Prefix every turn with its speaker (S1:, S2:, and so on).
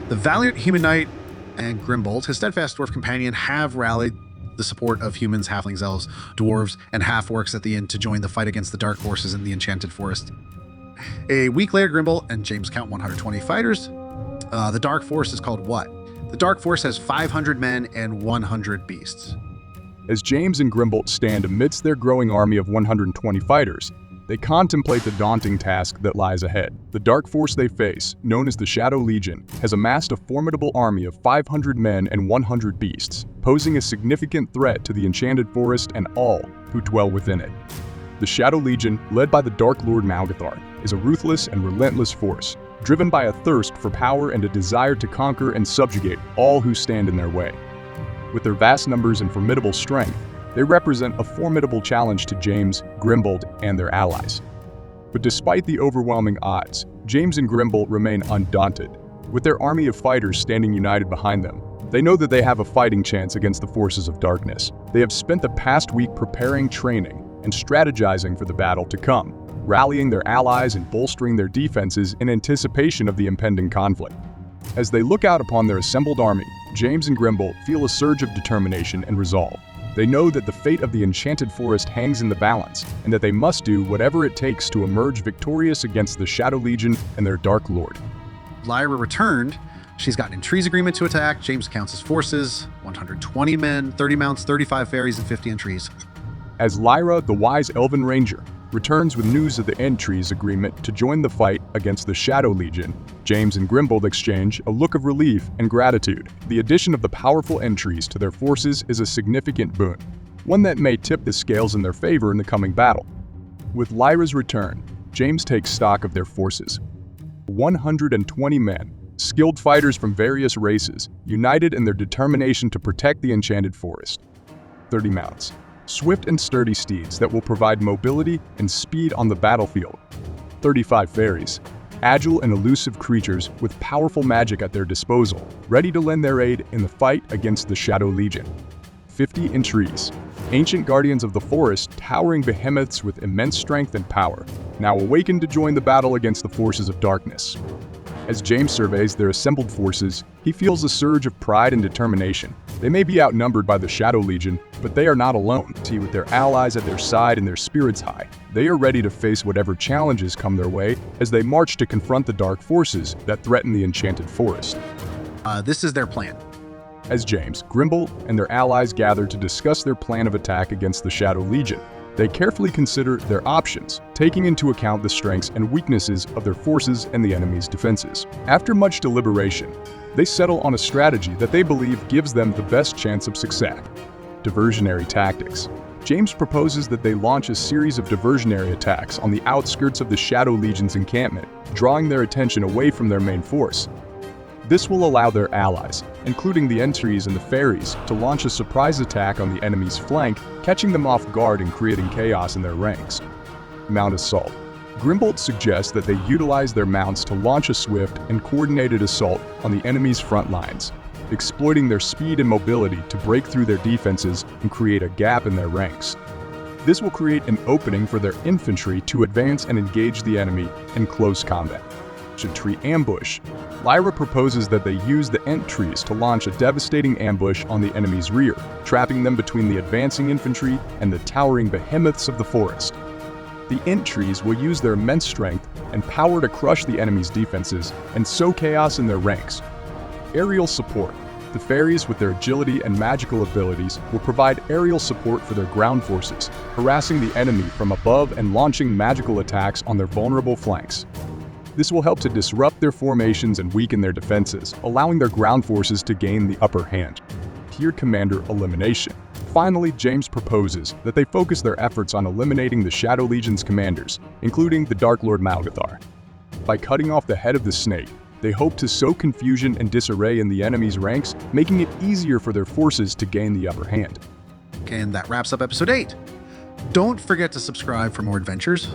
S1: The valiant human knight and Grimbold, his steadfast dwarf companion, have rallied the support of humans, halflings, elves, dwarves, and half-orcs at the inn to join the fight against the dark forces in the Enchanted Forest. A week later, Grimbold and James count 120 fighters. The dark force is called what? The dark force has 500 men and 100 beasts.
S2: As James and Grimbold stand amidst their growing army of 120 fighters, they contemplate the daunting task that lies ahead. The dark force they face, known as the Shadow Legion, has amassed a formidable army of 500 men and 100 beasts, posing a significant threat to the Enchanted Forest and all who dwell within it. The Shadow Legion, led by the Dark Lord Malgathar, is a ruthless and relentless force, driven by a thirst for power and a desire to conquer and subjugate all who stand in their way. With their vast numbers and formidable strength, they represent a formidable challenge to James, Grimbold, and their allies. But despite the overwhelming odds, James and Grimbold remain undaunted. With their army of fighters standing united behind them, they know that they have a fighting chance against the forces of darkness. They have spent the past week preparing, training, and strategizing for the battle to come, rallying their allies and bolstering their defenses in anticipation of the impending conflict. As they look out upon their assembled army, James and Grimbold feel a surge of determination and resolve. They know that the fate of the Enchanted Forest hangs in the balance, and that they must do whatever it takes to emerge victorious against the Shadow Legion and their Dark Lord.
S1: Lyra returned. She's gotten in trees agreement to attack. James counts his forces: 120 men, 30 mounts, 35 fairies, and 50 entries.
S2: As Lyra, the wise elven ranger, returns with news of the Entries agreement to join the fight against the Shadow Legion, James and Grimbold exchange a look of relief and gratitude. The addition of the powerful Entries to their forces is a significant boon, one that may tip the scales in their favor in the coming battle. With Lyra's return, James takes stock of their forces. 120 men, skilled fighters from various races, united in their determination to protect the Enchanted Forest. 30 mounts, swift and sturdy steeds that will provide mobility and speed on the battlefield. 35 fairies, agile and elusive creatures with powerful magic at their disposal, ready to lend their aid in the fight against the Shadow Legion. 50 entries, ancient guardians of the forest, towering behemoths with immense strength and power, now awakened to join the battle against the forces of darkness. As James surveys their assembled forces, he feels a surge of pride and determination. They may be outnumbered by the Shadow Legion, but they are not alone. With their allies at their side and their spirits high, they are ready to face whatever challenges come their way as they march to confront the dark forces that threaten the Enchanted Forest.
S1: This is their plan.
S2: As James, Grimbold, and their allies gather to discuss their plan of attack against the Shadow Legion, they carefully consider their options, taking into account the strengths and weaknesses of their forces and the enemy's defenses. After much deliberation, they settle on a strategy that they believe gives them the best chance of success: diversionary tactics. James proposes that they launch a series of diversionary attacks on the outskirts of the Shadow Legion's encampment, drawing their attention away from their main force. This will allow their allies, including the Entries and the Fairies, to launch a surprise attack on the enemy's flank, catching them off guard and creating chaos in their ranks. Mount assault. Grimbold suggests that they utilize their mounts to launch a swift and coordinated assault on the enemy's front lines, exploiting their speed and mobility to break through their defenses and create a gap in their ranks. This will create an opening for their infantry to advance and engage the enemy in close combat. Tree ambush. Lyra proposes that they use the Entries to launch a devastating ambush on the enemy's rear, trapping them between the advancing infantry and the towering behemoths of the forest. The Entries will use their immense strength and power to crush the enemy's defenses and sow chaos in their ranks. Aerial support. The Fairies, with their agility and magical abilities, will provide aerial support for their ground forces, harassing the enemy from above and launching magical attacks on their vulnerable flanks. This will help to disrupt their formations and weaken their defenses, allowing their ground forces to gain the upper hand. Tiered commander elimination. Finally, James proposes that they focus their efforts on eliminating the Shadow Legion's commanders, including the Dark Lord Malgathar. By cutting off the head of the snake, they hope to sow confusion and disarray in the enemy's ranks, making it easier for their forces to gain the upper hand.
S1: And that wraps up episode 8. Don't forget to subscribe for more adventures.